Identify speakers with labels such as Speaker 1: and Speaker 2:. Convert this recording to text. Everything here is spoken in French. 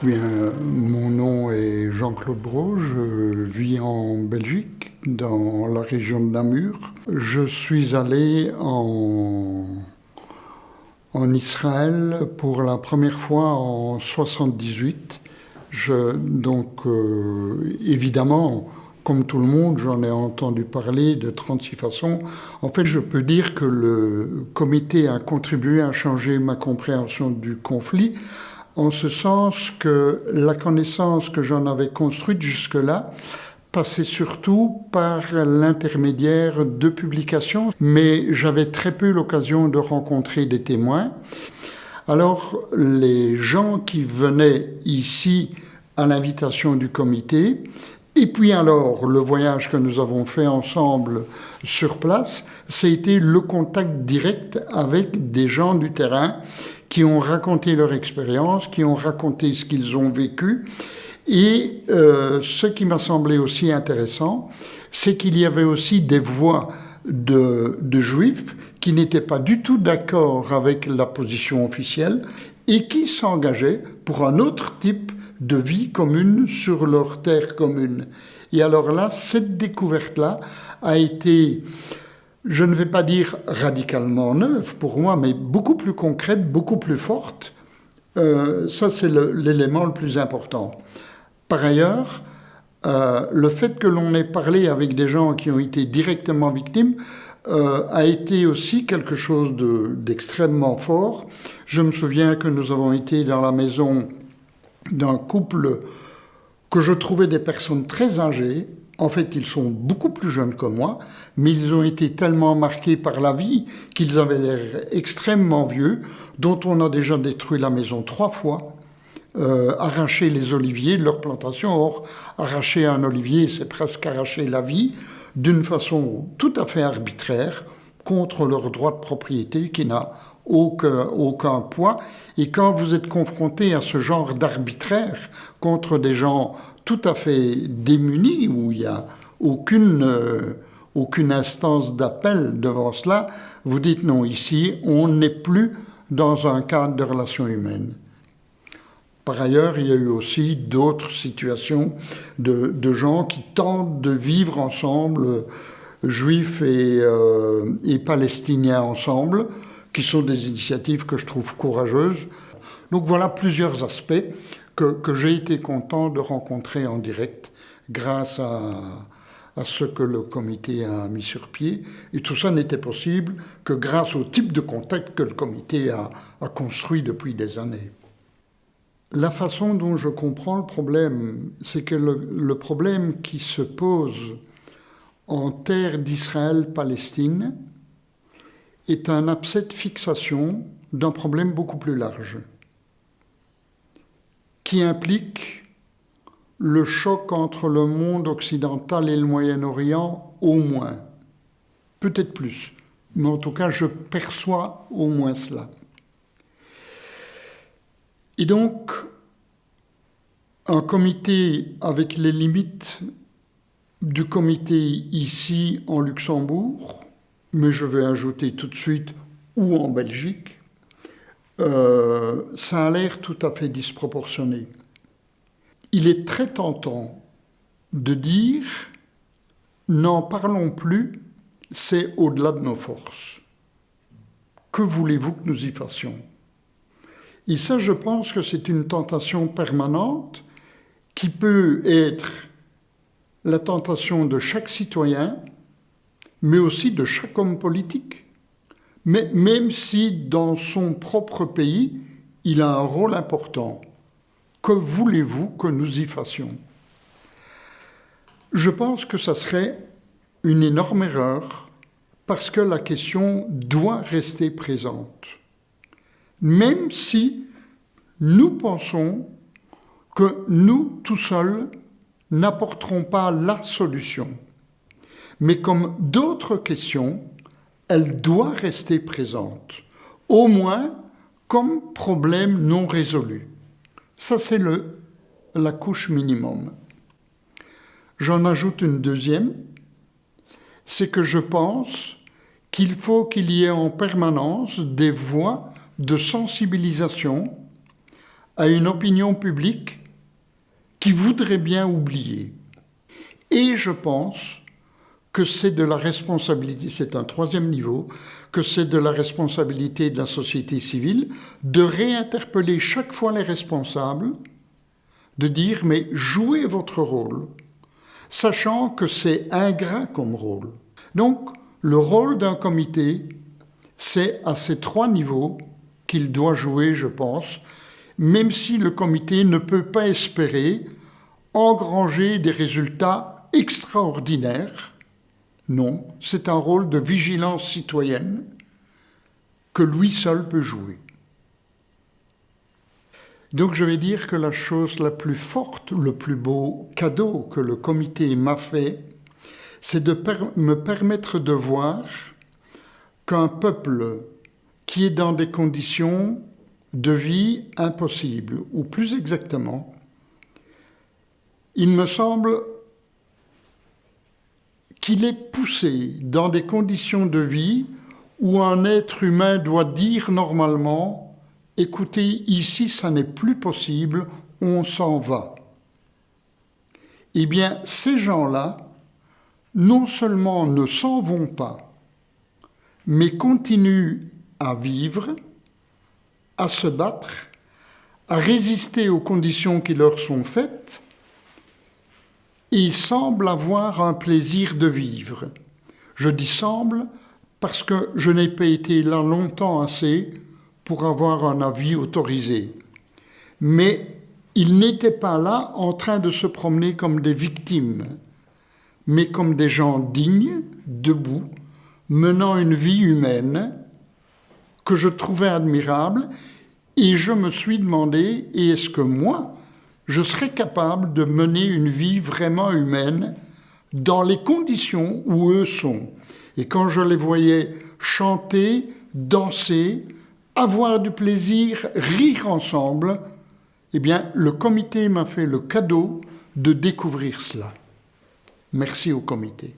Speaker 1: Bien, mon nom est Jean-Claude Brault, je vis en Belgique, dans la région de Namur. Je suis allé en Israël pour la première fois en 78. Évidemment, comme tout le monde, j'en ai entendu parler de 36 façons. En fait, je peux dire que le comité a contribué à changer ma compréhension du conflit, en ce sens que la connaissance que j'en avais construite jusque-là passait surtout par l'intermédiaire de publications, mais j'avais très peu l'occasion de rencontrer des témoins. Alors, les gens qui venaient ici à l'invitation du comité, et puis alors, le voyage que nous avons fait ensemble sur place, c'était le contact direct avec des gens du terrain qui ont raconté leur expérience, qui ont raconté ce qu'ils ont vécu. Et ce qui m'a semblé aussi intéressant, c'est qu'il y avait aussi des voix de juifs qui n'étaient pas du tout d'accord avec la position officielle et qui s'engageaient pour un autre type de vie commune sur leur terre commune. Et alors là, cette découverte-là a été, je ne vais pas dire radicalement neuve pour moi, mais beaucoup plus concrète, beaucoup plus forte. Ça, c'est l'élément le plus important. Par ailleurs, le fait que l'on ait parlé avec des gens qui ont été directement victimes a été aussi quelque chose d'extrêmement fort. Je me souviens que nous avons été dans la maison d'un couple que je trouvais des personnes très âgées. En fait, ils sont beaucoup plus jeunes que moi, mais ils ont été tellement marqués par la vie qu'ils avaient l'air extrêmement vieux, dont on a déjà détruit la maison 3 fois, arraché les oliviers de leur plantation. Or, arracher un olivier, c'est presque arracher la vie, d'une façon tout à fait arbitraire, contre leur droit de propriété qui n'a aucun poids. Et quand vous êtes confronté à ce genre d'arbitraire contre des gens tout à fait démunis, où il n'y a aucune instance d'appel devant cela, vous dites non, ici, on n'est plus dans un cadre de relations humaines. Par ailleurs, il y a eu aussi d'autres situations de gens qui tentent de vivre ensemble, juifs et palestiniens ensemble, qui sont des initiatives que je trouve courageuses. Donc voilà plusieurs aspects que j'ai été content de rencontrer en direct grâce à ce que le comité a mis sur pied. Et tout ça n'était possible que grâce au type de contact que le comité a construit depuis des années. La façon dont je comprends le problème, c'est que le problème qui se pose en terre d'Israël-Palestine est un abcès de fixation d'un problème beaucoup plus large, qui implique le choc entre le monde occidental et le Moyen-Orient au moins, peut-être plus, mais en tout cas je perçois au moins cela. Et donc, un comité avec les limites du comité ici en Luxembourg, mais je vais ajouter tout de suite ou en Belgique, ça a l'air tout à fait disproportionné. Il est très tentant de dire « n'en parlons plus, c'est au-delà de nos forces. Que voulez-vous que nous y fassions ?» Et ça, je pense que c'est une tentation permanente qui peut être la tentation de chaque citoyen, mais aussi de chaque homme politique. Mais même si dans son propre pays, il a un rôle important, que voulez-vous que nous y fassions ? Je pense que ça serait une énorme erreur parce que la question doit rester présente. Même si nous pensons que nous, tout seuls, n'apporterons pas la solution. Mais comme d'autres questions, elle doit rester présente, au moins comme problème non résolu. Ça, c'est la couche minimum. J'en ajoute une deuxième, c'est que je pense qu'il faut qu'il y ait en permanence des voies de sensibilisation à une opinion publique qui voudrait bien oublier. Et je pense que c'est de la responsabilité, c'est un troisième niveau, que c'est de la responsabilité de la société civile de réinterpeller chaque fois les responsables, de dire mais jouez votre rôle, sachant que c'est ingrat comme rôle. Donc le rôle d'un comité, c'est à ces trois niveaux qu'il doit jouer, je pense, même si le comité ne peut pas espérer engranger des résultats extraordinaires. Non, c'est un rôle de vigilance citoyenne que lui seul peut jouer. Donc je vais dire que la chose la plus forte, le plus beau cadeau que le comité m'a fait, c'est de me permettre de voir qu'un peuple qui est dans des conditions de vie impossibles, ou plus exactement, il me semble qu'il est poussé dans des conditions de vie où un être humain doit dire normalement « Écoutez, ici, ça n'est plus possible, on s'en va ». Eh bien, ces gens-là, non seulement ne s'en vont pas, mais continuent à vivre, à se battre, à résister aux conditions qui leur sont faites, et semblent avoir un plaisir de vivre. Je dis semble parce que je n'ai pas été là longtemps assez pour avoir un avis autorisé. Mais ils n'étaient pas là en train de se promener comme des victimes, mais comme des gens dignes, debout, menant une vie humaine que je trouvais admirable, et je me suis demandé, et est-ce que moi, je serais capable de mener une vie vraiment humaine dans les conditions où eux sont. Et quand je les voyais chanter, danser, avoir du plaisir, rire ensemble, eh bien, le comité m'a fait le cadeau de découvrir cela. Merci au comité.